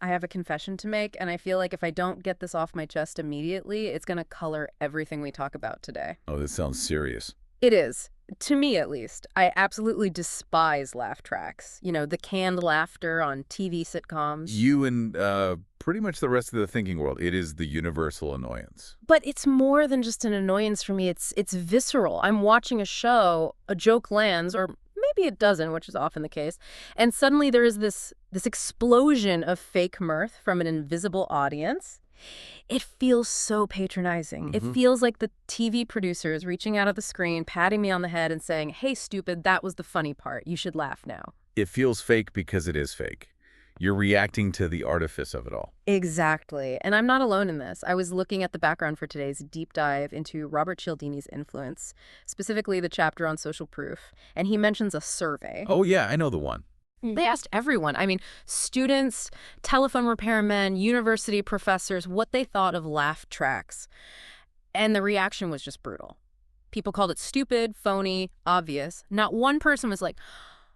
I have a confession to make, and I feel like if I don't get this off my chest immediately, it's going to color everything we talk about today. Oh, this sounds serious. It is. To me, at least. I absolutely despise laugh tracks. You know, the canned laughter on TV sitcoms. You and pretty much the rest of the thinking world. It is the universal annoyance. But it's more than just an annoyance for me. It's visceral. I'm watching a show, a joke lands, or maybe it doesn't, which is often the case, and suddenly there is this explosion of fake mirth from an invisible audience. It feels so patronizing. It feels like the TV producers reaching out of the screen, patting me on the head and saying, "Hey, stupid, that was the funny part. You should laugh now." It feels fake because it is fake. You're reacting to the artifice of it all. Exactly. And I'm not alone in this. I was looking at the background for today's deep dive into Robert Cialdini's influence, specifically the chapter on social proof, and he mentions a survey. Oh, yeah, I know the one. They asked everyone, I mean, students, telephone repairmen, university professors, what they thought of laugh tracks. And the reaction was just brutal. People called it stupid, phony, obvious. Not one person was like,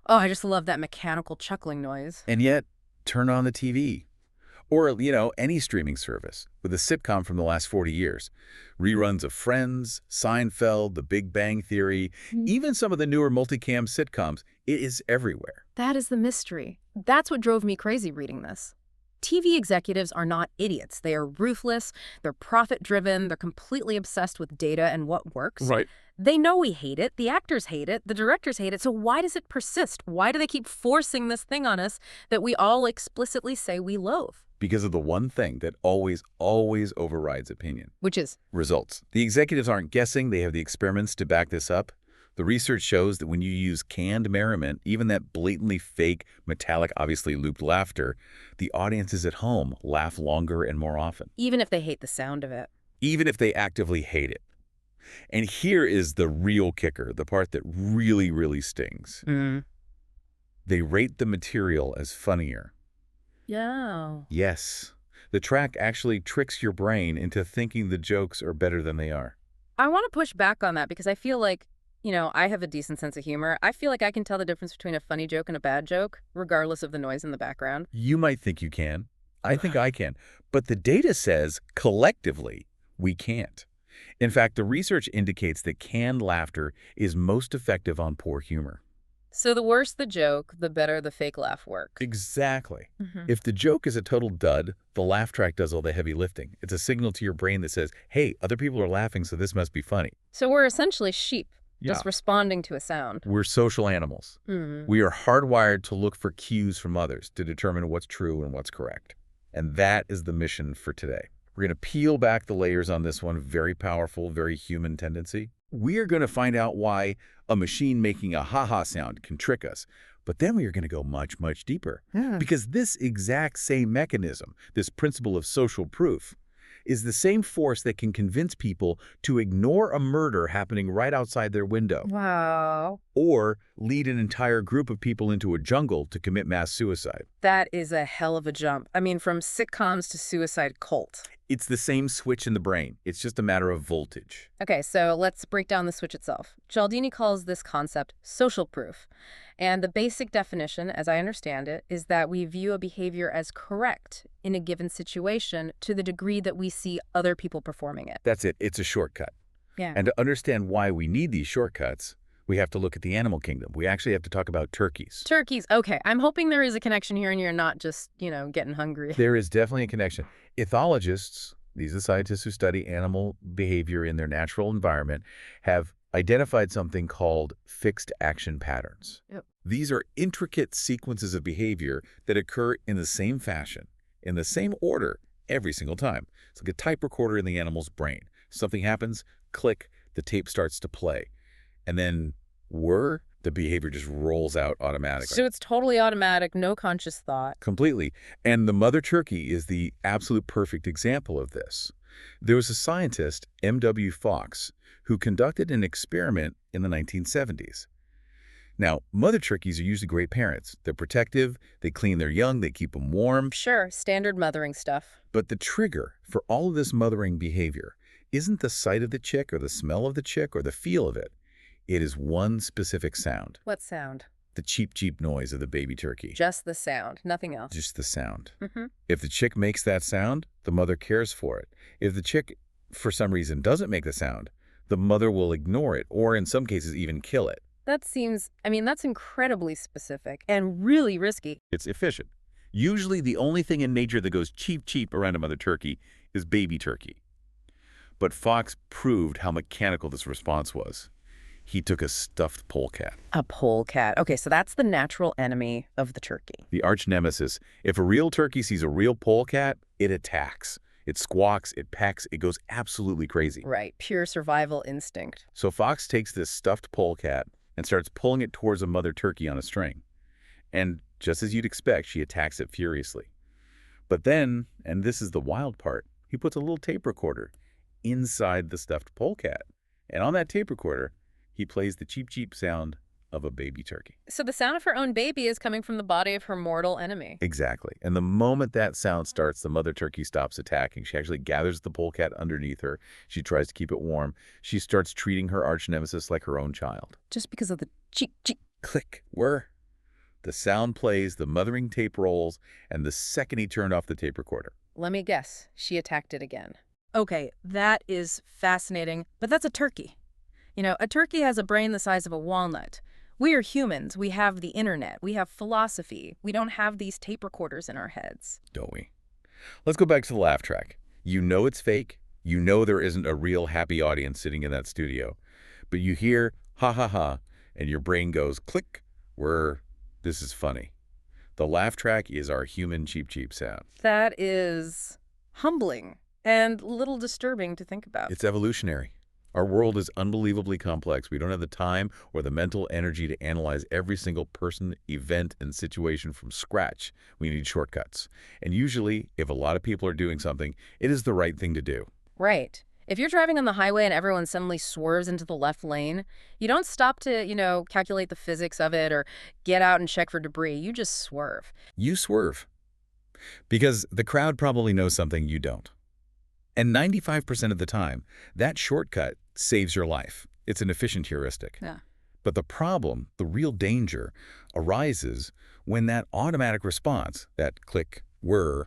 "Oh, I just love that mechanical chuckling noise." And yet, turn on the TV. Or, any streaming service with a sitcom from the last 40 years. Reruns of Friends, Seinfeld, The Big Bang Theory, even some of the newer multicam sitcoms. It is everywhere. That is the mystery. That's what drove me crazy reading this. TV executives are not idiots. They are ruthless, they're profit-driven, they're completely obsessed with data and what works. Right. They know we hate it, the actors hate it, the directors hate it, so why does it persist? Why do they keep forcing this thing on us that we all explicitly say we loathe? Because of the one thing that always overrides opinion. Which is? Results. The executives aren't guessing. They have the experiments to back this up. The research shows that when you use canned merriment, even that blatantly fake, metallic, obviously looped laughter, the audiences at home laugh longer and more often. Even if they hate the sound of it. Even if they actively hate it. And here is the real kicker, the part that really stings. They rate the material as funnier. Yeah. Yes. The track actually tricks your brain into thinking the jokes are better than they are. I want to push back on that because I feel like, I have a decent sense of humor. I feel like I can tell the difference between a funny joke and a bad joke, regardless of the noise in the background. You might think you can. I think I can. But the data says, collectively, we can't. In fact, the research indicates that canned laughter is most effective on poor humor. So the worse the joke, the better the fake laugh works. Exactly. If the joke is a total dud, the laugh track does all the heavy lifting. It's a signal to your brain that says, hey, other people are laughing, so this must be funny. So we're essentially sheep, Yeah. just responding to a sound. We're social animals. We are hardwired to look for cues from others to determine what's true and what's correct. And that is the mission for today. We're going to peel back the layers on this one, very powerful, very human tendency. We are going to find out why a machine making a ha-ha sound can trick us. But then we are going to go much deeper. Because this exact same mechanism, this principle of social proof, is the same force that can convince people to ignore a murder happening right outside their window. Wow. Or lead an entire group of people into a jungle to commit mass suicide. That is a hell of a jump. I mean, from sitcoms to suicide cult. It's the same switch in the brain. It's just a matter of voltage. Okay, so let's break down the switch itself. Cialdini calls this concept social proof. And the basic definition, as I understand it, is that we view a behavior as correct in a given situation to the degree that we see other people performing it. That's it. It's a shortcut. Yeah. And to understand why we need these shortcuts, we have to look at the animal kingdom. We actually have to talk about turkeys. Turkeys. Okay, I'm hoping there is a connection here and you're not just, getting hungry. There is definitely a connection. Ethologists, these are scientists who study animal behavior in their natural environment, have identified something called fixed action patterns. Yep. These are intricate sequences of behavior that occur in the same fashion, in the same order, every single time. It's like a type recorder in the animal's brain. Something happens, click, the tape starts to play. And then, the behavior just rolls out automatically. So it's totally automatic, no conscious thought. Completely. And the mother turkey is the absolute perfect example of this. There was a scientist, M.W. Fox, who conducted an experiment in the 1970s. Now, mother turkeys are usually great parents. They're protective, they clean their young, they keep them warm. Sure, standard mothering stuff. But the trigger for all of this mothering behavior isn't the sight of the chick or the smell of the chick or the feel of it. It is one specific sound. What sound? the cheep, cheep noise of the baby turkey. Just the sound, nothing else. Just the sound. Mm-hmm. If the chick makes that sound, the mother cares for it. If the chick, for some reason, doesn't make the sound, the mother will ignore it, or in some cases even kill it. That seems, that's incredibly specific and really risky. It's efficient. Usually the only thing in nature that goes cheep, cheep around a mother turkey is baby turkey. But Fox proved how mechanical this response was. He took a stuffed polecat. A polecat. Okay, so that's the natural enemy of the turkey. The arch nemesis. If a real turkey sees a real polecat, it attacks. It squawks, it pecks, it goes absolutely crazy. Right, pure survival instinct. So Fox takes this stuffed polecat and starts pulling it towards a mother turkey on a string. And just as you'd expect, she attacks it furiously. But then, and this is the wild part, he puts a little tape recorder inside the stuffed polecat. And on that tape recorder, he plays the cheep, cheep sound of a baby turkey. So the sound of her own baby is coming from the body of her mortal enemy. Exactly. And the moment that sound starts, the mother turkey stops attacking. She actually gathers the polecat underneath her. She tries to keep it warm. She starts treating her arch nemesis like her own child. Just because of the cheep, cheep. Click. Whir. The sound plays, the mothering tape rolls, and the second he turned off the tape recorder. Let me guess. She attacked it again. Okay, that is fascinating. But that's a turkey. A turkey has a brain the size of a walnut. We are humans. We have the internet. We have philosophy. We don't have these tape recorders in our heads. Don't we? Let's go back to the laugh track. You know it's fake. You know there isn't a real happy audience sitting in that studio. But you hear, ha ha ha, and your brain goes, click, this is funny. The laugh track is our human cheep cheep sound. That is humbling and a little disturbing to think about. It's evolutionary. Our world is unbelievably complex. We don't have the time or the mental energy to analyze every single person, event, and situation from scratch. We need shortcuts. And usually, if a lot of people are doing something, it is the right thing to do. Right. If you're driving on the highway and everyone suddenly swerves into the left lane, you don't stop to, calculate the physics of it or get out and check for debris. You just swerve. You swerve. Because the crowd probably knows something you don't. And 95% of the time, that shortcut saves your life. It's an efficient heuristic. Yeah. But the problem, the real danger, arises when that automatic response, that click, whir,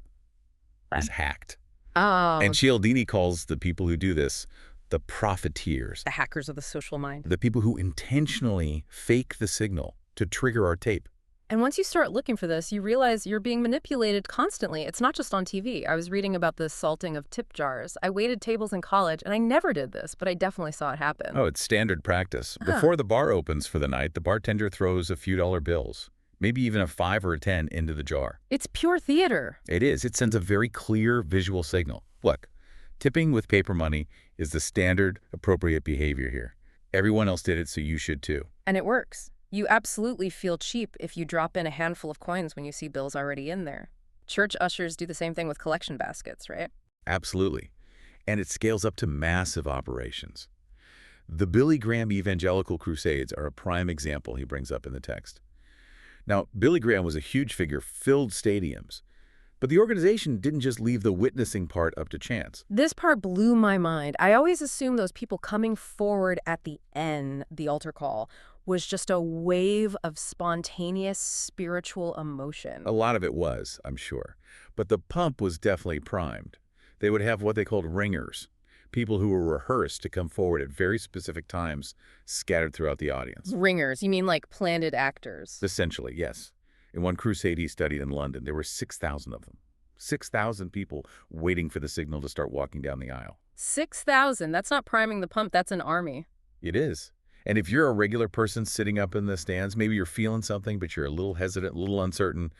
is hacked. Oh. And Cialdini calls the people who do this the profiteers. The hackers of the social mind. The people who intentionally fake the signal to trigger our tape. And once you start looking for this, you realize you're being manipulated constantly. It's not just on TV. I was reading about the salting of tip jars. I waited tables in college, and I never did this, but I definitely saw it happen. Oh, it's standard practice. Before the bar opens for the night, the bartender throws a few dollar bills, maybe even a 5 or a 10 into the jar. It's pure theater. It is. It sends a very clear visual signal. Look, tipping with paper money is the standard, appropriate behavior here. Everyone else did it, so you should too. And it works. You absolutely feel cheap if you drop in a handful of coins when you see bills already in there. Church ushers do the same thing with collection baskets, right? Absolutely. And it scales up to massive operations. The Billy Graham evangelical crusades are a prime example he brings up in the text. Now, Billy Graham was a huge figure, filled stadiums. But the organization didn't just leave the witnessing part up to chance. This part blew my mind. I always assumed those people coming forward at the end, the altar call, was just a wave of spontaneous spiritual emotion. A lot of it was, I'm sure. But the pump was definitely primed. They would have what they called ringers, people who were rehearsed to come forward at very specific times scattered throughout the audience. Ringers? You mean like planted actors? Essentially, yes. In one crusade he studied in London, there were 6,000 of them. 6,000 people waiting for the signal to start walking down the aisle. 6,000? That's not priming the pump, that's an army. It is. And if you're a regular person sitting up in the stands, maybe you're feeling something, but you're a little hesitant, a little uncertain,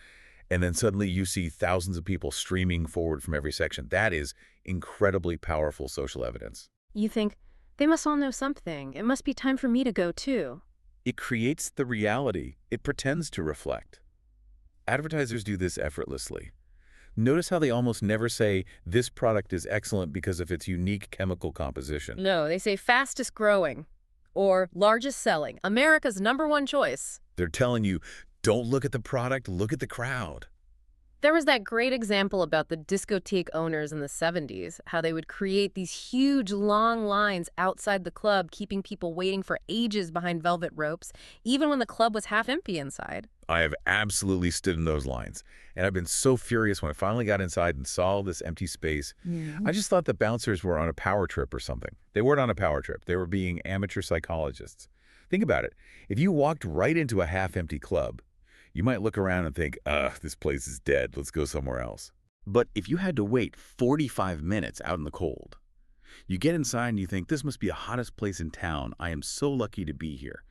and then suddenly you see thousands of people streaming forward from every section. That is incredibly powerful social evidence. You think, they must all know something. It must be time for me to go too. It creates the reality. It pretends to reflect. Advertisers do this effortlessly. Notice how they almost never say, this product is excellent because of its unique chemical composition. No, they say fastest growing or largest selling, America's #1 choice. They're telling you, don't look at the product, look at the crowd. There was that great example about the discotheque owners in the 70s, how they would create these huge, long lines outside the club, keeping people waiting for ages behind velvet ropes, even when the club was half empty inside. I have absolutely stood in those lines, and I've been so furious when I finally got inside and saw this empty space. I just thought the bouncers were on a power trip or something. They weren't on a power trip. They were being amateur psychologists. Think about it. If you walked right into a half-empty club, you might look around and think, ugh, this place is dead. Let's go somewhere else. But if you had to wait 45 minutes out in the cold, you get inside and you think, this must be the hottest place in town. I am so lucky to be here.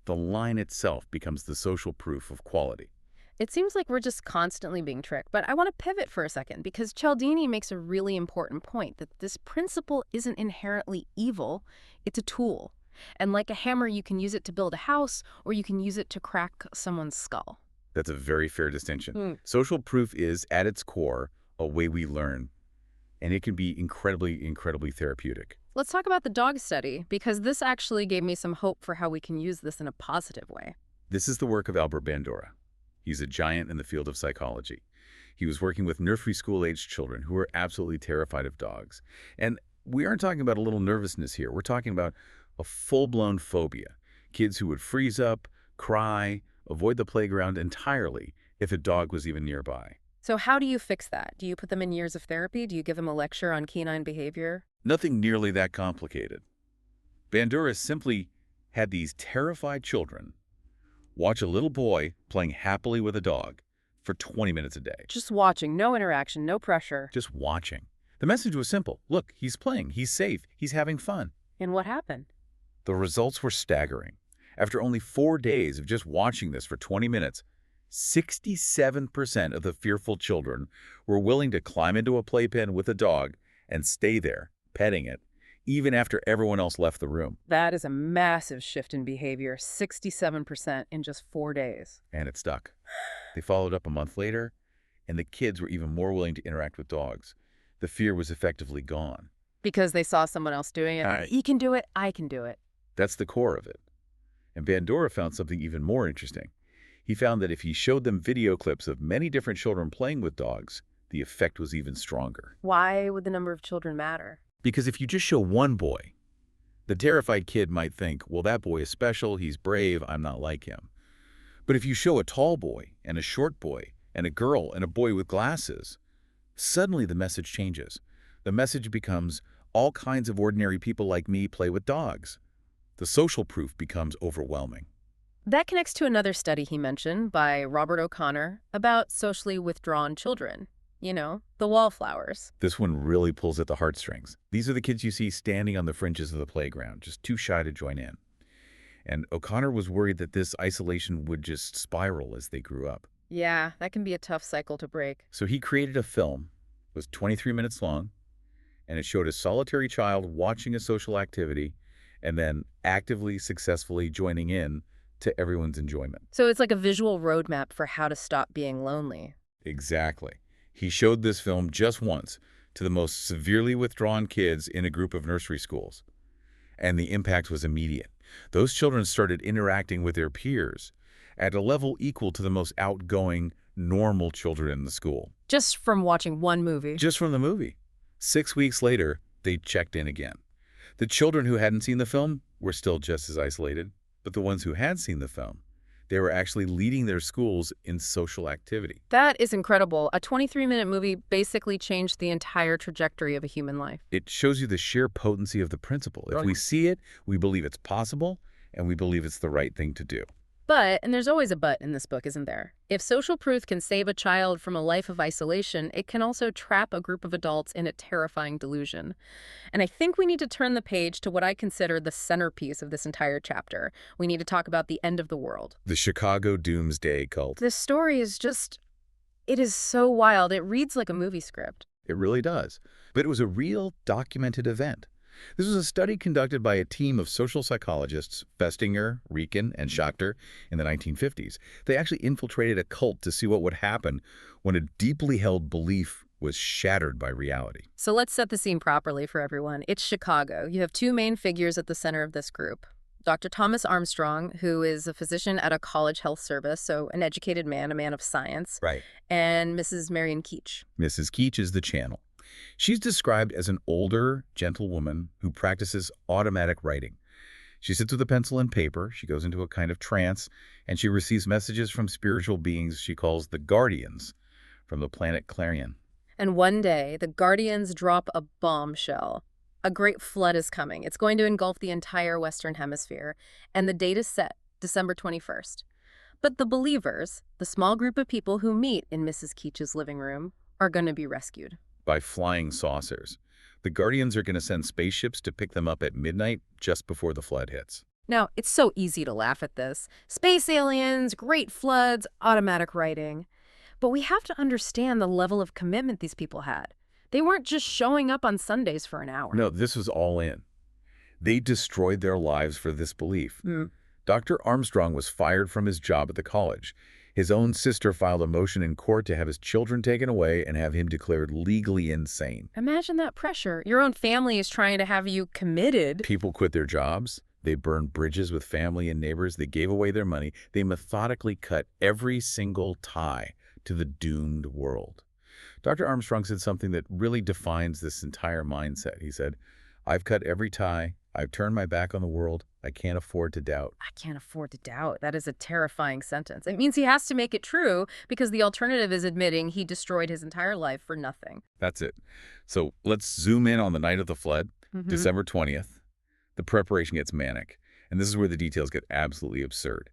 The line itself becomes the social proof of quality. It seems like we're just constantly being tricked, but I want to pivot for a second because Cialdini makes a really important point that this principle isn't inherently evil, it's a tool. And like a hammer, you can use it to build a house or you can use it to crack someone's skull. That's a very fair distinction. Social proof is, at its core, a way we learn, and it can be incredibly, incredibly therapeutic. Let's talk about the dog study, because this actually gave me some hope for how we can use this in a positive way. This is the work of Albert Bandura. He's a giant in the field of psychology. He was working with nursery school-aged children who were absolutely terrified of dogs. And we aren't talking about a little nervousness here. We're talking about a full-blown phobia. Kids who would freeze up, cry, avoid the playground entirely if a dog was even nearby. So how do you fix that? Do you put them in years of therapy? Do you give them a lecture on canine behavior? Nothing nearly that complicated. Bandura simply had these terrified children watch a little boy playing happily with a dog for 20 minutes a day. Just watching, no interaction, no pressure. Just watching. The message was simple. Look, he's playing, he's safe, he's having fun. And what happened? The results were staggering. After only 4 days of just watching this for 20 minutes, 67% of the fearful children were willing to climb into a playpen with a dog and stay there, petting it, even after everyone else left the room. That is a massive shift in behavior, 67% in just 4 days. And it stuck. They followed up a month later, and the kids were even more willing to interact with dogs. The fear was effectively gone. Because they saw someone else doing it. He can do it, I can do it. That's the core of it. And Bandura found something even more interesting. He found that if he showed them video clips of many different children playing with dogs, the effect was even stronger. Why would the number of children matter? Because if you just show one boy, the terrified kid might think, well, that boy is special, he's brave, I'm not like him. But if you show a tall boy and a short boy and a girl and a boy with glasses, suddenly the message changes. The message becomes, all kinds of ordinary people like me play with dogs. The social proof becomes overwhelming. That connects to another study he mentioned by Robert O'Connor about socially withdrawn children. You know, the wallflowers. This one really pulls at the heartstrings. These are the kids you see standing on the fringes of the playground, just too shy to join in. And O'Connor was worried that this isolation would just spiral as they grew up. Yeah, that can be a tough cycle to break. So he created a film. It was 23 minutes long, and it showed a solitary child watching a social activity and then actively, successfully joining in to everyone's enjoyment. So it's like a visual roadmap for how to stop being lonely. Exactly. He showed this film just once to the most severely withdrawn kids in a group of nursery schools. And the impact was immediate. Those children started interacting with their peers at a level equal to the most outgoing, normal children in the school. Just from watching one movie. Just from the movie. 6 weeks later, they checked in again. The children who hadn't seen the film were still just as isolated, but the ones who had seen the film, they were actually leading their schools in social activity. That is incredible. A 23-minute movie basically changed the entire trajectory of a human life. It shows you the sheer potency of the principle. If we see it, we believe it's possible, and we believe it's the right thing to do. But, and there's always a but in this book, isn't there? If social proof can save a child from a life of isolation, it can also trap a group of adults in a terrifying delusion. And I think we need to turn the page to what I consider the centerpiece of this entire chapter. We need to talk about the end of the world. The Chicago Doomsday Cult. This story is just, it is so wild. It reads like a movie script. It really does. But it was a real documented event. This was a study conducted by a team of social psychologists, Festinger, Rieken, and Schachter, in the 1950s. They actually infiltrated a cult to see what would happen when a deeply held belief was shattered by reality. So let's set the scene properly for everyone. It's Chicago. You have two main figures at the center of this group. Dr. Thomas Armstrong, who is a physician at a college health service, so an educated man, a man of science, Right. and Mrs. Marion Keech. Mrs. Keech is the channel. She's described as an older, gentle woman who practices automatic writing. She sits with a pencil and paper, she goes into a kind of trance, and she receives messages from spiritual beings she calls the Guardians from the planet Clarion. And one day, the Guardians drop a bombshell. A great flood is coming. It's going to engulf the entire Western Hemisphere, and the date is set, December 21st. But the believers, the small group of people who meet in Mrs. Keech's living room, are going to be rescued. By flying saucers. The Guardians are going to send spaceships to pick them up at midnight just before the flood hits. Now, it's so easy to laugh at this. Space aliens, great floods, automatic writing. But we have to understand the level of commitment these people had. They weren't just showing up on Sundays for an hour. No, this was all in. They destroyed their lives for this belief. Dr. Armstrong was fired from his job at the college. His own sister filed a motion in court to have his children taken away and have him declared legally insane. Imagine that pressure. Your own family is trying to have you committed. People quit their jobs. They burned bridges with family and neighbors. They gave away their money. They methodically cut every single tie to the doomed world. Dr. Armstrong said something that really defines this entire mindset. He said, "I've cut every tie. I've turned my back on the world. I can't afford to doubt." I can't afford to doubt. That is a terrifying sentence. It means he has to make it true because the alternative is admitting he destroyed his entire life for nothing. That's it. So let's zoom in on the night of the flood, December 20th. The preparation gets manic, and this is where the details get absolutely absurd.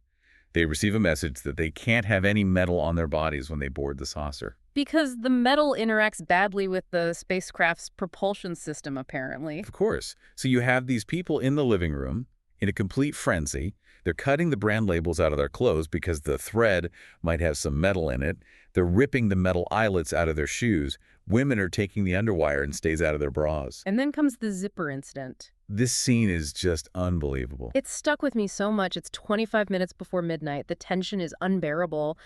They receive a message that they can't have any metal on their bodies when they board the saucer. Because the metal interacts badly with the spacecraft's propulsion system, apparently. Of course. So you have these people in the living room in a complete frenzy. They're cutting the brand labels out of their clothes because the thread might have some metal in it. They're ripping the metal eyelets out of their shoes. Women are taking the underwire and stays out of their bras. And then comes the zipper incident. This scene is just unbelievable. It stuck with me so much. It's 25 minutes before midnight. The tension is unbearable.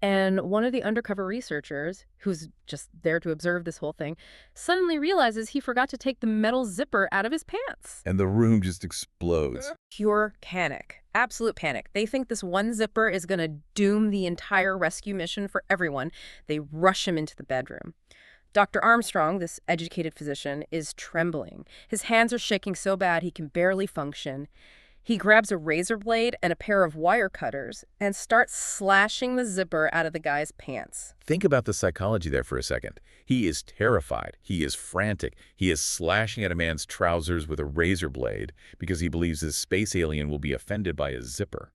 And one of the undercover researchers, who's just there to observe this whole thing, suddenly realizes he forgot to take the metal zipper out of his pants. And the room just explodes. Pure panic. Absolute panic. They think this one zipper is going to doom the entire rescue mission for everyone. They rush him into the bedroom. Dr. Armstrong, this educated physician, is trembling. His hands are shaking so bad he can barely function. He grabs a razor blade and a pair of wire cutters and starts slashing the zipper out of the guy's pants. Think about the psychology there for a second. He is terrified. He is frantic. He is slashing at a man's trousers with a razor blade because he believes his space alien will be offended by his zipper.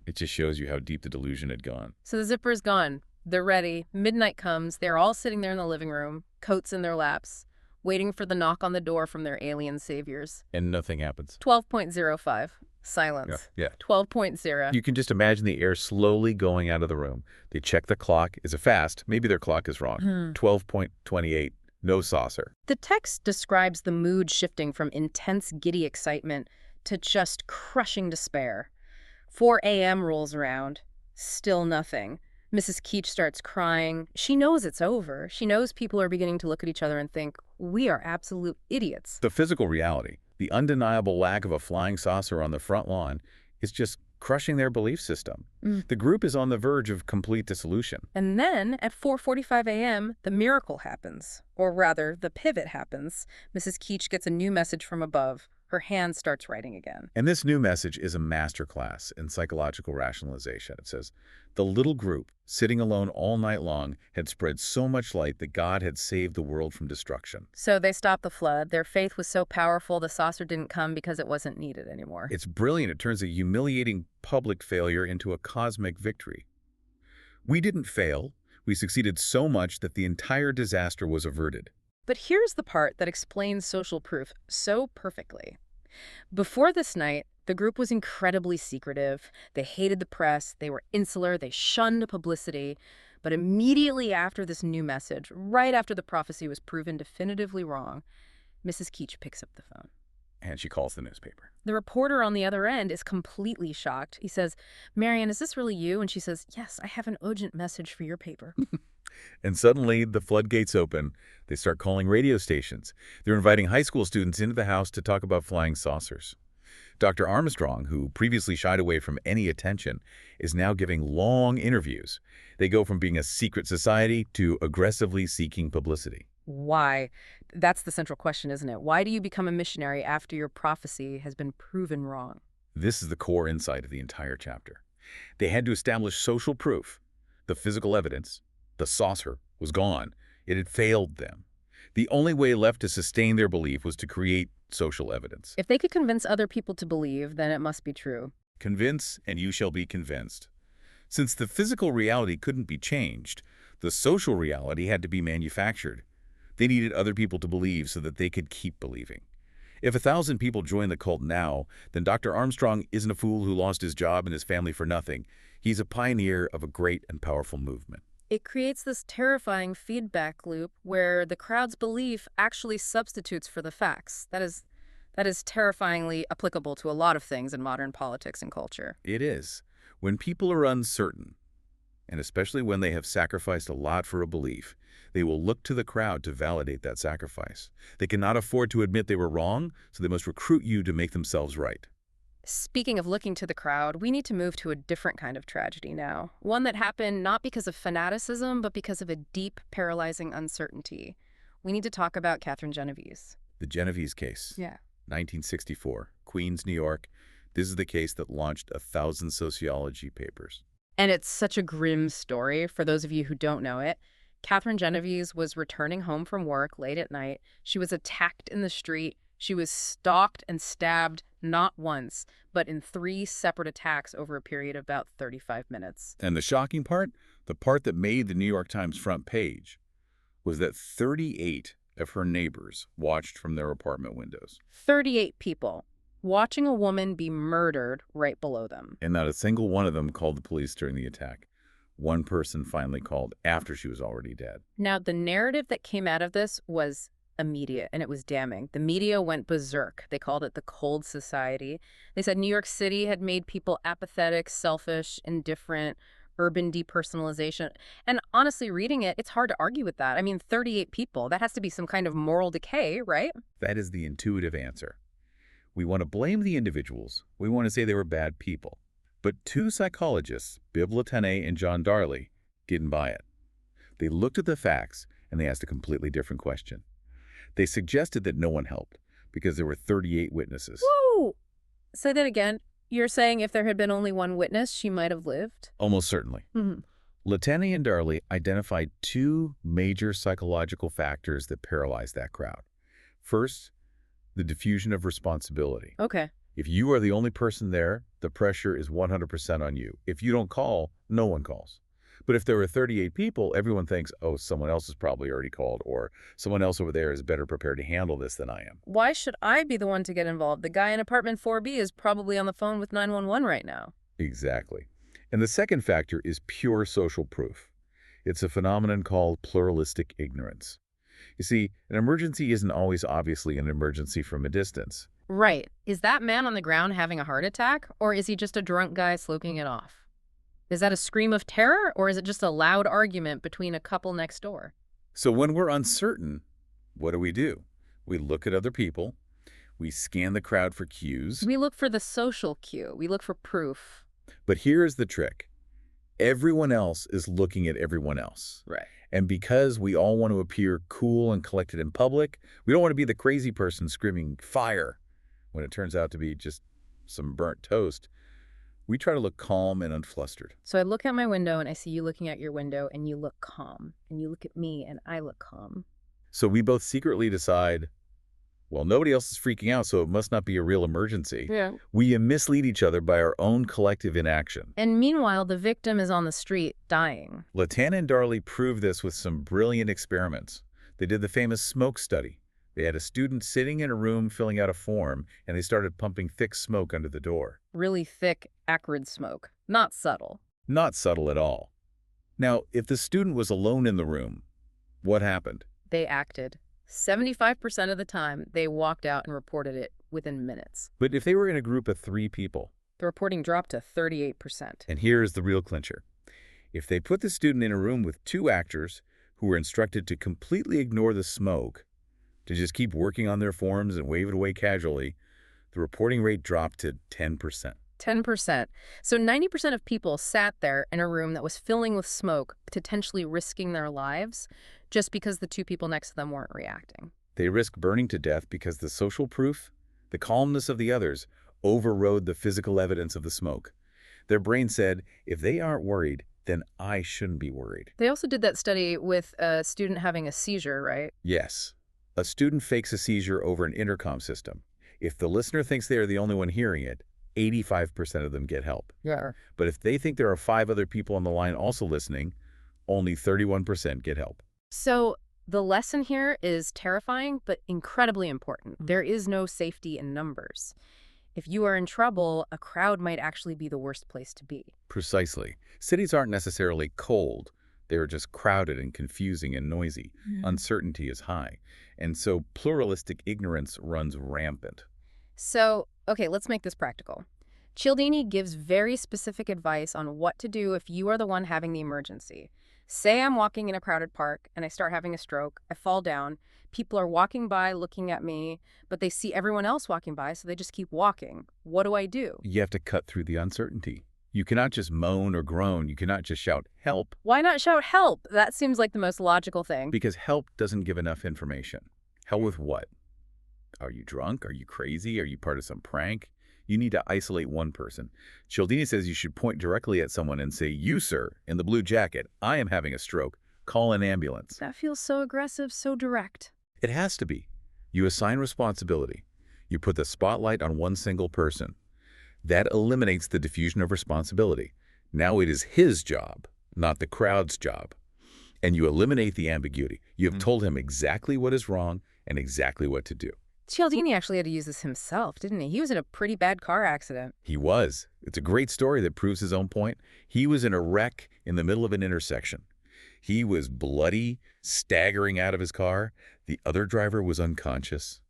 It just shows you how deep the delusion had gone. So the zipper is gone. They're ready. Midnight comes. They're all sitting there in the living room, coats in their laps, waiting for the knock on the door from their alien saviors. And nothing happens. 12.05. Silence. Yeah. 12.0. You can just imagine the air slowly going out of the room. They check the clock. Is it fast? Maybe their clock is wrong. 12.28. No saucer. The text describes the mood shifting from intense, giddy excitement to just crushing despair. 4 a.m. rolls around. Still nothing. Mrs. Keech starts crying. She knows it's over. She knows people are beginning to look at each other and think, we are absolute idiots. The physical reality, the undeniable lack of a flying saucer on the front lawn, is just crushing their belief system. The group is on the verge of complete dissolution. And then, at 4:45 a.m., the miracle happens. Or rather, the pivot happens. Mrs. Keech gets a new message from above. Her hand starts writing again. And this new message is a masterclass in psychological rationalization. It says, the little group, sitting alone all night long, had spread so much light that God had saved the world from destruction. So they stopped the flood. Their faith was so powerful, the saucer didn't come because it wasn't needed anymore. It's brilliant. It turns a humiliating public failure into a cosmic victory. We didn't fail. We succeeded so much that the entire disaster was averted. But here's the part that explains social proof so perfectly. Before this night, the group was incredibly secretive. They hated the press. They were insular. They shunned publicity. But immediately after this new message, right after the prophecy was proven definitively wrong, Mrs. Keech picks up the phone. And she calls the newspaper. The reporter on the other end is completely shocked. He says, Marian, is this really you? And she says, yes, I have an urgent message for your paper. And suddenly, the floodgates open. They start calling radio stations. They're inviting high school students into the house to talk about flying saucers. Dr. Armstrong, who previously shied away from any attention, is now giving long interviews. They go from being a secret society to aggressively seeking publicity. Why? That's the central question, isn't it? Why do you become a missionary after your prophecy has been proven wrong? This is the core insight of the entire chapter. They had to establish social proof. The physical evidence, the saucer, was gone. It had failed them. The only way left to sustain their belief was to create social evidence. If they could convince other people to believe, then it must be true. Convince, and you shall be convinced. Since the physical reality couldn't be changed, the social reality had to be manufactured. They needed other people to believe so that they could keep believing. If 1,000 people join the cult now, then Dr. Armstrong isn't a fool who lost his job and his family for nothing. He's a pioneer of a great and powerful movement. It creates this terrifying feedback loop where the crowd's belief actually substitutes for the facts. That is terrifyingly applicable to a lot of things in modern politics and culture. It is. When people are uncertain, and especially when they have sacrificed a lot for a belief, they will look to the crowd to validate that sacrifice. They cannot afford to admit they were wrong, so they must recruit you to make themselves right. Speaking of looking to the crowd, we need to move to a different kind of tragedy now. One that happened not because of fanaticism, but because of a deep, paralyzing uncertainty. We need to talk about Catherine Genovese. The Genovese case. Yeah. 1964, Queens, New York. This is the case that launched 1,000 sociology papers. And it's such a grim story for those of you who don't know it. Catherine Genovese was returning home from work late at night. She was attacked in the street. She was stalked and stabbed not once, but in 3 separate attacks over a period of about 35 minutes. And the shocking part, the part that made the New York Times front page, was that 38 of her neighbors watched from their apartment windows. 38 people watching a woman be murdered right below them. And not a single one of them called the police during the attack. One person finally called after she was already dead. Now, the narrative that came out of this was immediate, and it was damning. The media went berserk. They called it the Cold Society. They said New York City had made people apathetic, selfish, indifferent, urban depersonalization. And honestly, reading it, it's hard to argue with that. I mean, 38 people, that has to be some kind of moral decay, right? That is the intuitive answer. We want to blame the individuals. We want to say they were bad people. But 2 psychologists, Bibb Latané and John Darley, didn't buy it. They looked at the facts, and they asked a completely different question. They suggested that no one helped because there were 38 witnesses. Woo! Say that again. You're saying if there had been only one witness, she might have lived? Almost certainly. Latané and Darley identified 2 major psychological factors that paralyzed that crowd. First, the diffusion of responsibility. Okay. If you are the only person there, the pressure is 100% on you. If you don't call, no one calls. But if there were 38 people, everyone thinks, oh, someone else has probably already called, or someone else over there is better prepared to handle this than I am. Why should I be the one to get involved? The guy in apartment 4B is probably on the phone with 911 right now. Exactly. And the second factor is pure social proof. It's a phenomenon called pluralistic ignorance. You see, an emergency isn't always obviously an emergency from a distance. Right. Is that man on the ground having a heart attack, or is he just a drunk guy sloping it off? Is that a scream of terror, or is it just a loud argument between a couple next door? So when we're uncertain, what do? We look at other people. We scan the crowd for cues. We look for the social cue. We look for proof. But here's the trick. Everyone else is looking at everyone else. Right. And because we all want to appear cool and collected in public, we don't want to be the crazy person screaming fire when it turns out to be just some burnt toast. We try to look calm and unflustered. So I look out my window and I see you looking out your window and you look calm. And you look at me and I look calm. So we both secretly decide, well, nobody else is freaking out, so it must not be a real emergency. Yeah. We mislead each other by our own collective inaction. And meanwhile, the victim is on the street dying. Latané and Darley proved this with some brilliant experiments. They did the famous smoke study. They had a student sitting in a room filling out a form, and they started pumping thick smoke under the door. Really thick, acrid smoke. Not subtle. Not subtle at all. Now, if the student was alone in the room, what happened? They acted. 75% of the time, they walked out and reported it within minutes. But if they were in a group of 3 people? The reporting dropped to 38%. And here's the real clincher. If they put the student in a room with 2 actors who were instructed to completely ignore the smoke, to just keep working on their forms and wave it away casually, The reporting rate dropped to 10%. 10%. So 90% of people sat there in a room that was filling with smoke, potentially risking their lives, just because the two people next to them weren't reacting. They risked burning to death because the social proof, the calmness of the others, overrode the physical evidence of the smoke. Their brain said, if they aren't worried, then I shouldn't be worried. They also did that study with a student having a seizure, right? Yes. A student fakes a seizure over an intercom system. If the listener thinks they are the only one hearing it, 85% of them get help. Yeah. But if they think there are 5 other people on the line also listening, only 31% get help. So the lesson here is terrifying, but incredibly important. There is no safety in numbers. If you are in trouble, a crowd might actually be the worst place to be. Precisely. Cities aren't necessarily cold. They are just crowded and confusing and noisy. Uncertainty is high. And so pluralistic ignorance runs rampant. So, okay, let's make this practical. Cialdini gives very specific advice on what to do if you are the one having the emergency. Say I'm walking in a crowded park and I start having a stroke, I fall down, people are walking by looking at me, but they see everyone else walking by, so they just keep walking. What do I do? You have to cut through the uncertainty. You cannot just moan or groan. You cannot just shout, help. Why not shout help? That seems like the most logical thing. Because help doesn't give enough information. Help with what? Are you drunk? Are you crazy? Are you part of some prank? You need to isolate one person. Cialdini says you should point directly at someone and say, you, sir, in the blue jacket, I am having a stroke. Call an ambulance. That feels so aggressive, so direct. It has to be. You assign responsibility. You put the spotlight on one single person. That eliminates the diffusion of responsibility. Now it is his job, not the crowd's job. And you eliminate the ambiguity. You have told him exactly what is wrong and exactly what to do. Cialdini actually had to use this himself, didn't he? He was in a pretty bad car accident. He was. It's a great story that proves his own point. He was in a wreck in the middle of an intersection. He was bloody, staggering out of his car. The other driver was unconscious.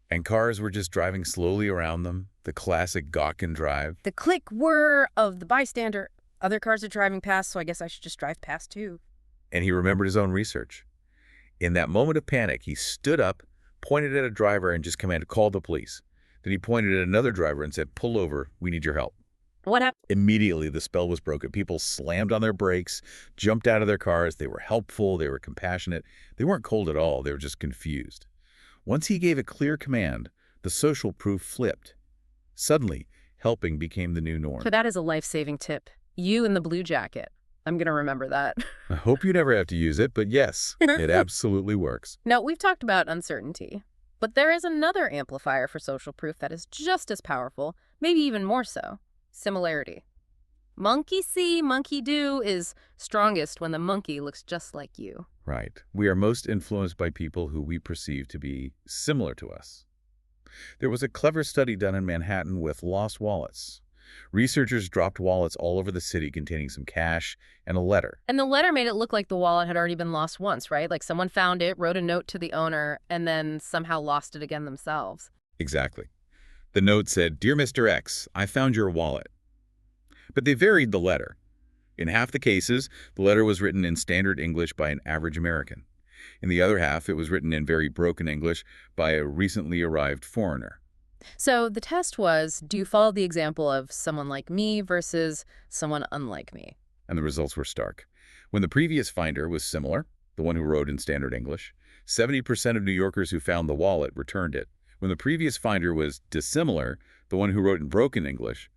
And cars were just driving slowly around them, the classic gawk and drive. The click whir of the bystander. Other cars are driving past, so I guess I should just drive past too. And he remembered his own research. In that moment of panic, he stood up, pointed at a driver, and just commanded, call the police. Then he pointed at another driver and said, pull over, we need your help. What happened? Immediately, the spell was broken. People slammed on their brakes, jumped out of their cars. They were helpful. They were compassionate. They weren't cold at all. They were just confused. Once he gave a clear command, the social proof flipped. Suddenly, helping became the new norm. So that is a life-saving tip. You in the blue jacket. I'm going to remember that. I hope you never have to use it, but yes, it absolutely works. Now, we've talked about uncertainty, but there is another amplifier for social proof that is just as powerful, maybe even more so. Similarity. Monkey see, monkey do is strongest when the monkey looks just like you. Right. We are most influenced by people who we perceive to be similar to us. There was a clever study done in Manhattan with lost wallets. Researchers dropped wallets all over the city containing some cash and a letter. And the letter made it look like the wallet had already been lost once, right? Like someone found it, wrote a note to the owner, and then somehow lost it again themselves. Exactly. The note said, Dear Mr. X, I found your wallet. But they varied the letter. In half the cases, the letter was written in standard English by an average American. In the other half, it was written in very broken English by a recently arrived foreigner. So the test was, do you follow the example of someone like me versus someone unlike me? And the results were stark. When the previous finder was similar, the one who wrote in standard English, 70% of New Yorkers who found the wallet returned it. When the previous finder was dissimilar, the one who wrote in broken English,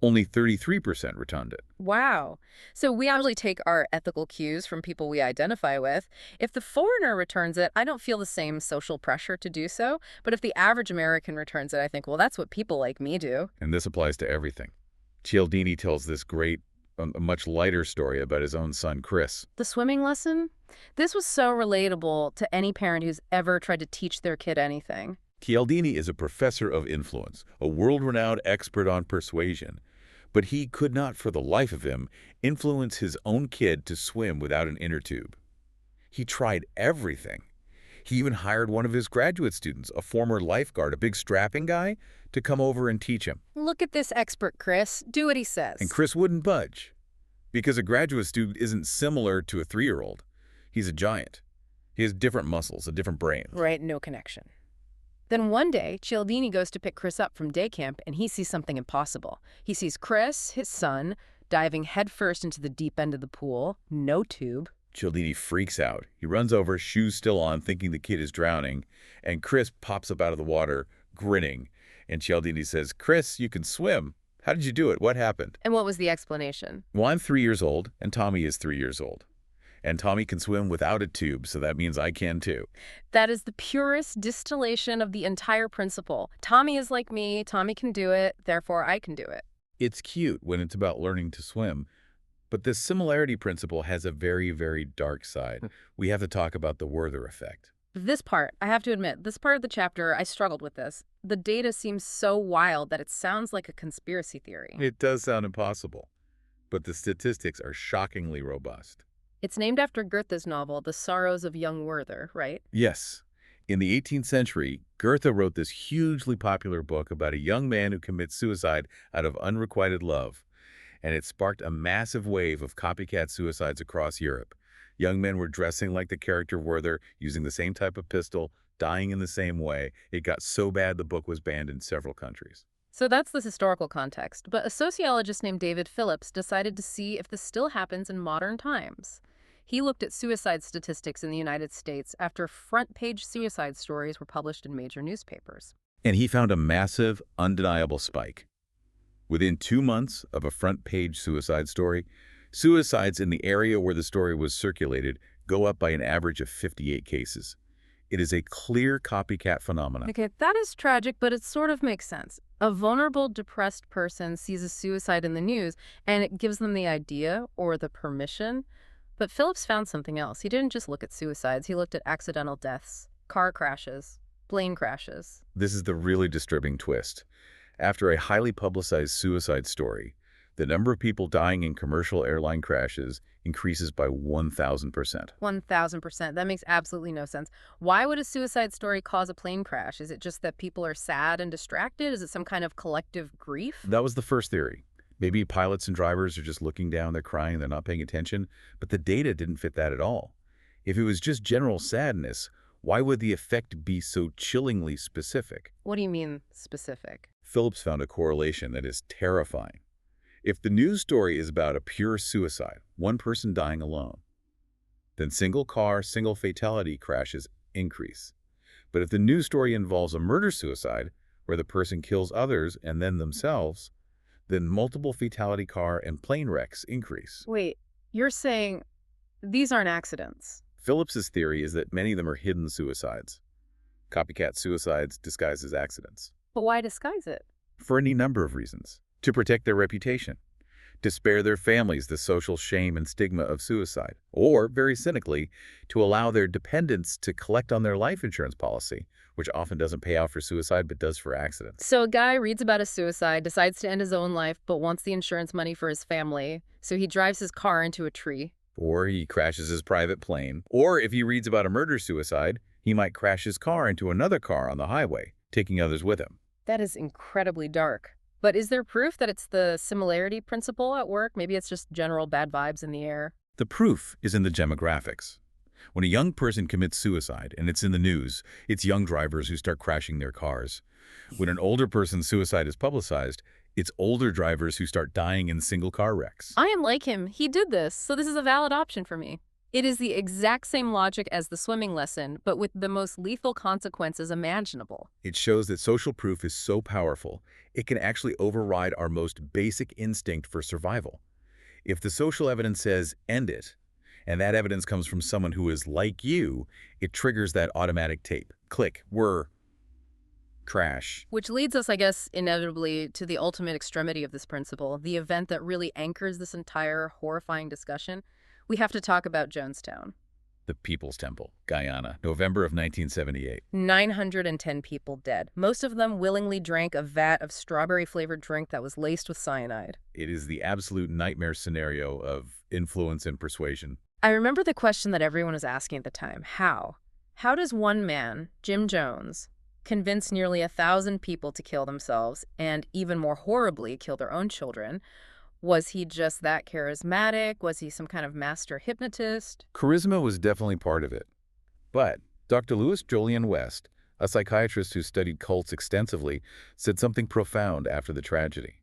only 33% returned it. Wow. So we actually take our ethical cues from people we identify with. If the foreigner returns it, I don't feel the same social pressure to do so. But if the average American returns it, I think, well, that's what people like me do. And this applies to everything. Cialdini tells this great, a much lighter story about his own son, Chris. The swimming lesson? This was so relatable to any parent who's ever tried to teach their kid anything. Cialdini is a professor of influence, a world-renowned expert on persuasion. But he could not, for the life of him, influence his own kid to swim without an inner tube. He tried everything. He even hired one of his graduate students, a former lifeguard, a big strapping guy, to come over and teach him. Look at this expert, Chris. Do what he says. And Chris wouldn't budge, because a graduate student isn't similar to a 3-year-old. He's a giant. He has different muscles, a different brain. Right, no connection. Then one day, Cialdini goes to pick Chris up from day camp, and he sees something impossible. He sees Chris, his son, diving headfirst into the deep end of the pool, no tube. Cialdini freaks out. He runs over, shoes still on, thinking the kid is drowning, and Chris pops up out of the water, grinning. And Cialdini says, "Chris, you can swim. How did you do it? What happened?" And what was the explanation? "Well, I'm 3 years old, and Tommy is 3 years old. And Tommy can swim without a tube, so that means I can too." That is the purest distillation of the entire principle. Tommy is like me, Tommy can do it, therefore I can do it. It's cute when it's about learning to swim, but this similarity principle has a very, very dark side. We have to talk about the Werther effect. This part, I have to admit, this part of the chapter, I struggled with this. The data seems so wild that it sounds like a conspiracy theory. It does sound impossible, but the statistics are shockingly robust. It's named after Goethe's novel, The Sorrows of Young Werther, right? Yes. In the 18th century, Goethe wrote this hugely popular book about a young man who commits suicide out of unrequited love, and it sparked a massive wave of copycat suicides across Europe. Young men were dressing like the character Werther, using the same type of pistol, dying in the same way. It got so bad the book was banned in several countries. So that's the historical context, but a sociologist named David Phillips decided to see if this still happens in modern times. He looked at suicide statistics in the United States after front-page suicide stories were published in major newspapers. And he found a massive, undeniable spike. Within 2 months of a front-page suicide story, suicides in the area where the story was circulated go up by an average of 58 cases. It is a clear copycat phenomenon. Okay, that is tragic, but it sort of makes sense. A vulnerable, depressed person sees a suicide in the news, and it gives them the idea or the permission. But Phillips found something else. He didn't just look at suicides. He looked at accidental deaths, car crashes, plane crashes. This is the really disturbing twist. After a highly publicized suicide story, the number of people dying in commercial airline crashes increases by 1,000%. 1,000%. That makes absolutely no sense. Why would a suicide story cause a plane crash? Is it just that people are sad and distracted? Is it some kind of collective grief? That was the first theory. Maybe pilots and drivers are just looking down, they're crying, they're not paying attention, but the data didn't fit that at all. If it was just general sadness, why would the effect be so chillingly specific? What do you mean, specific? Phillips found a correlation that is terrifying. If the news story is about a pure suicide, one person dying alone, then single car, single fatality crashes increase. But if the news story involves a murder-suicide, where the person kills others and then themselves, then multiple fatality car and plane wrecks increase. Wait, you're saying these aren't accidents? Phillips's theory is that many of them are hidden suicides. Copycat suicides disguised as accidents. But why disguise it? For any number of reasons. To protect their reputation, to spare their families the social shame and stigma of suicide, or, very cynically, to allow their dependents to collect on their life insurance policy, which often doesn't pay out for suicide but does for accidents. So a guy reads about a suicide, decides to end his own life, but wants the insurance money for his family, so he drives his car into a tree. Or he crashes his private plane. Or if he reads about a murder-suicide, he might crash his car into another car on the highway, taking others with him. That is incredibly dark. But is there proof that it's the similarity principle at work? Maybe it's just general bad vibes in the air. The proof is in the demographics. When a young person commits suicide, and it's in the news, it's young drivers who start crashing their cars. When an older person's suicide is publicized, it's older drivers who start dying in single car wrecks. I am like him. He did this, so this is a valid option for me. It is the exact same logic as the swimming lesson, but with the most lethal consequences imaginable. It shows that social proof is so powerful, it can actually override our most basic instinct for survival. If the social evidence says, end it, and that evidence comes from someone who is like you, it triggers that automatic tape. Click, whir, crash. Which leads us, I guess, inevitably to the ultimate extremity of this principle, the event that really anchors this entire horrifying discussion. We have to talk about Jonestown. The People's Temple, Guyana, November of 1978. 910 people dead. Most of them willingly drank a vat of strawberry-flavored drink that was laced with cyanide. It is the absolute nightmare scenario of influence and persuasion. I remember the question that everyone was asking at the time. How? How does one man, Jim Jones, convince nearly 1,000 people to kill themselves and, even more horribly, kill their own children? Was he just that charismatic? Was he some kind of master hypnotist? Charisma was definitely part of it. But Dr. Louis Jolyon West, A psychiatrist who studied cults extensively said something profound after the tragedy.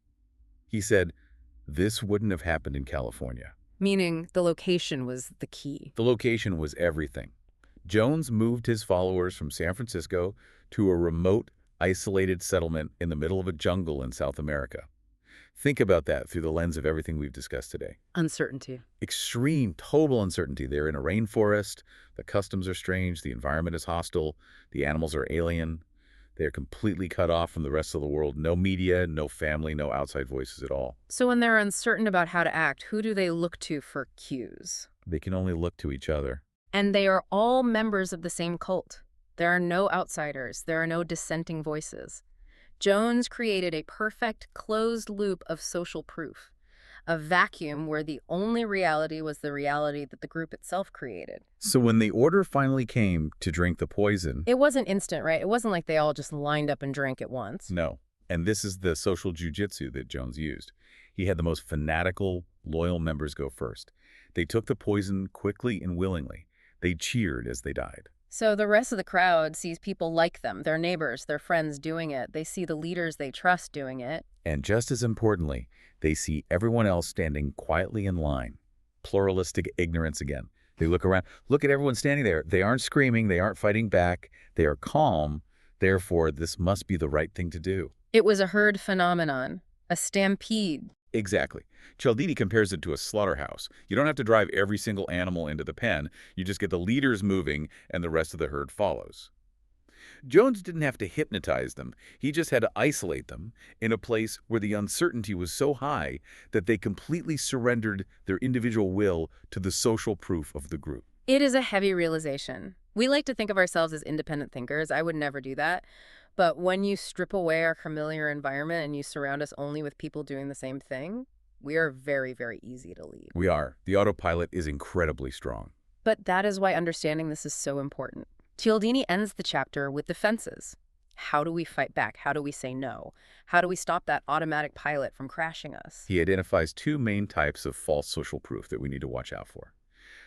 He said, "This wouldn't have happened in California." Meaning the location was the key. The location was everything. Jones moved his followers from San Francisco to a remote, isolated settlement in the middle of a jungle in South America. Think about that through the lens of everything we've discussed today. Uncertainty. Extreme, total uncertainty. They're in a rainforest, the customs are strange, the environment is hostile, the animals are alien. They're completely cut off from the rest of the world. No media, no family, no outside voices at all. So when they're uncertain about how to act, who do they look to for cues? They can only look to each other. And they are all members of the same cult. There are no outsiders. There are no dissenting voices. Jones created a perfect closed loop of social proof, a vacuum where the only reality was the reality that the group itself created. So when the order finally came to drink the poison... It wasn't instant, right? It wasn't like they all just lined up and drank at once. No. And this is the social jujitsu that Jones used. He had the most fanatical, loyal members go first. They took the poison quickly and willingly. They cheered as they died. So the rest of the crowd sees people like them, their neighbors, their friends doing it. They see the leaders they trust doing it. And just as importantly, they see everyone else standing quietly in line. Pluralistic ignorance again. They look around. Look at everyone standing there. They aren't screaming. They aren't fighting back. They are calm. Therefore, this must be the right thing to do. It was a herd phenomenon, a stampede. Exactly. Cialdini compares it to a slaughterhouse. You don't have to drive every single animal into the pen. You just get the leaders moving and the rest of the herd follows. Jones didn't have to hypnotize them. He just had to isolate them in a place where the uncertainty was so high that they completely surrendered their individual will to the social proof of the group. It is a heavy realization. We like to think of ourselves as independent thinkers. I would never do that. But when you strip away our familiar environment and you surround us only with people doing the same thing, we are very, very easy to lead. We are. The autopilot is incredibly strong. But that is why understanding this is so important. Cialdini ends the chapter with defenses. How do we fight back? How do we say no? How do we stop that automatic pilot from crashing us? He identifies two main types of false social proof that we need to watch out for.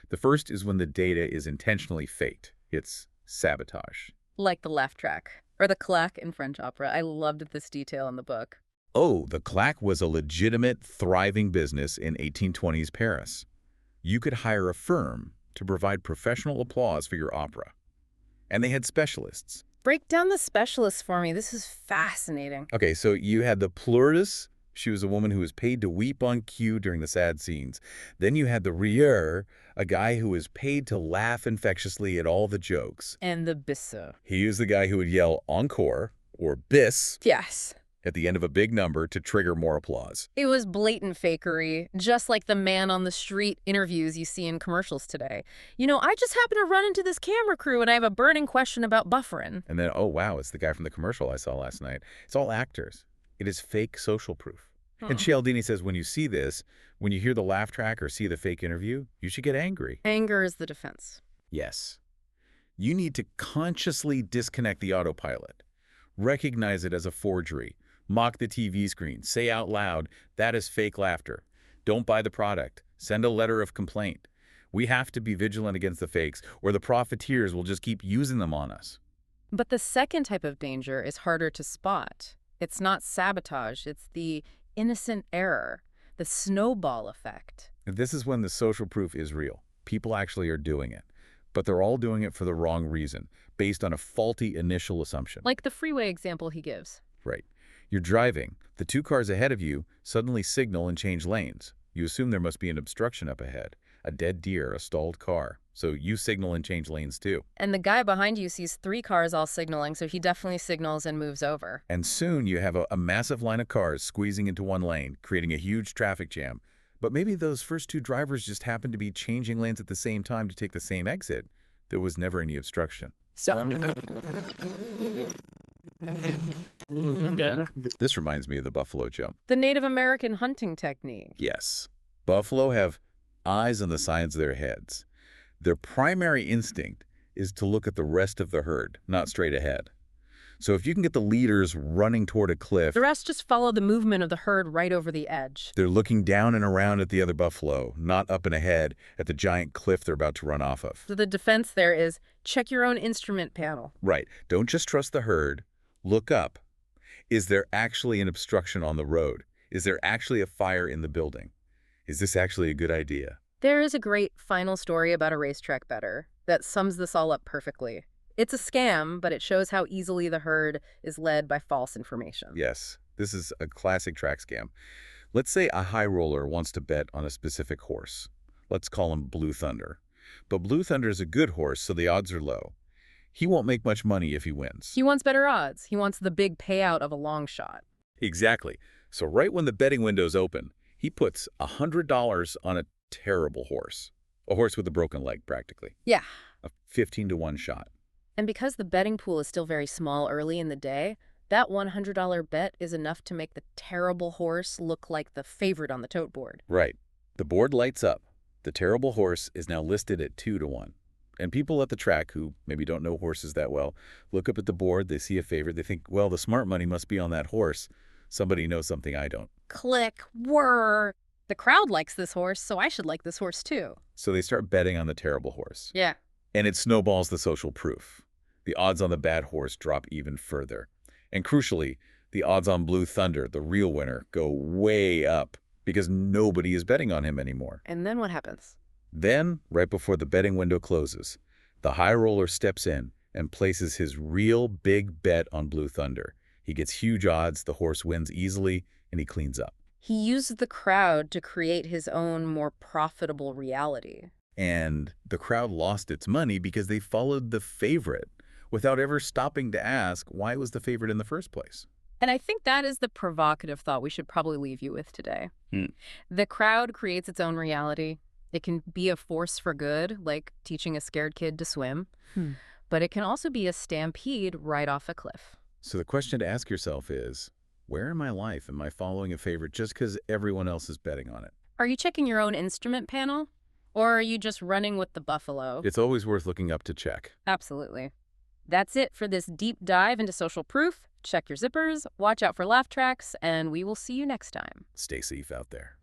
The first is when the data is intentionally faked. It's sabotage. Like the laugh track, or the claque in French opera. I loved this detail in the book. Oh, the claque was a legitimate, thriving business in 1820s Paris. You could hire a firm to provide professional applause for your opera. And they had specialists. Break down the specialists for me. This is fascinating. Okay, so you had the pleuriste. She was a woman who was paid to weep on cue during the sad scenes. Then you had the rieur, a guy who was paid to laugh infectiously at all the jokes. And the bisseux. He was the guy who would yell encore, or bis, Yes. at the end of a big number to trigger more applause. It was blatant fakery, just like the man on the street interviews you see in commercials today. You know, I just happened to run into this camera crew and I have a burning question about buffering. And then, oh wow, it's the guy from the commercial I saw last night. It's all actors. It is fake social proof. And Cialdini says when you see this, when you hear the laugh track or see the fake interview, you should get angry. Anger is the defense. Yes. You need to consciously disconnect the autopilot. Recognize it as a forgery. Mock the TV screen. Say out loud, that is fake laughter. Don't buy the product. Send a letter of complaint. We have to be vigilant against the fakes, or the profiteers will just keep using them on us. But the second type of danger is harder to spot. It's not sabotage. It's the innocent error, the snowball effect. And this is when the social proof is real. People actually are doing it. But they're all doing it for the wrong reason, based on a faulty initial assumption. Like the freeway example he gives. Right. You're driving. The two cars ahead of you suddenly signal and change lanes. You assume there must be an obstruction up ahead, a dead deer, a stalled car. So you signal and change lanes too. And the guy behind you sees 3 cars all signaling, so he definitely signals and moves over. And soon you have a massive line of cars squeezing into one lane, creating a huge traffic jam. But maybe those first 2 drivers just happened to be changing lanes at the same time to take the same exit. There was never any obstruction. This reminds me of the buffalo jump. The Native American hunting technique. Yes. Buffalo have eyes on the sides of their heads. Their primary instinct is to look at the rest of the herd, not straight ahead. So if you can get the leaders running toward a cliff, The rest just follow the movement of the herd right over the edge. they're looking down and around at the other buffalo, not up and ahead at the giant cliff they're about to run off of. So the defense there is check your own instrument panel. Right. Don't just trust the herd. Look up. Is there actually an obstruction on the road? Is there actually a fire in the building? Is this actually a good idea? There is a great final story about a racetrack bettor that sums this all up perfectly. It's a scam, but it shows how easily the herd is led by false information. Yes, this is a classic track scam. Let's say a high roller wants to bet on a specific horse. Let's call him Blue Thunder. But Blue Thunder is a good horse, so the odds are low. He won't make much money if he wins. He wants better odds. He wants the big payout of a long shot. Exactly. So right when the betting window's open, he puts $100 on a terrible horse. A horse with a broken leg, practically. Yeah. A 15-to-1 shot. And because the betting pool is still very small early in the day, that $100 bet is enough to make the terrible horse look like the favorite on the tote board. Right. The board lights up. The terrible horse is now listed at 2-to-1. And people at the track who maybe don't know horses that well look up at the board, they see a favorite, they think, well, the smart money must be on that horse. Somebody knows something I don't. Click, whir. The crowd likes this horse, so I should like this horse too. So they start betting on the terrible horse. Yeah. And it snowballs the social proof. The odds on the bad horse drop even further. And crucially, the odds on Blue Thunder, the real winner, go way up because nobody is betting on him anymore. And then what happens? Then, right before the betting window closes, the high roller steps in and places his real big bet on Blue Thunder. He gets huge odds, the horse wins easily, and he cleans up. He used the crowd to create his own more profitable reality. And the crowd lost its money because they followed the favorite without ever stopping to ask why it was the favorite in the first place. And I think that is the provocative thought we should probably leave you with today. The crowd creates its own reality. It can be a force for good, like teaching a scared kid to swim. But it can also be a stampede right off a cliff. So the question to ask yourself is, where in my life am I following a favorite just because everyone else is betting on it? Are you checking your own instrument panel? Or are you just running with the buffalo? It's always worth looking up to check. Absolutely. That's it for this deep dive into social proof. Check your zippers, watch out for laugh tracks, and we will see you next time. Stay safe out there.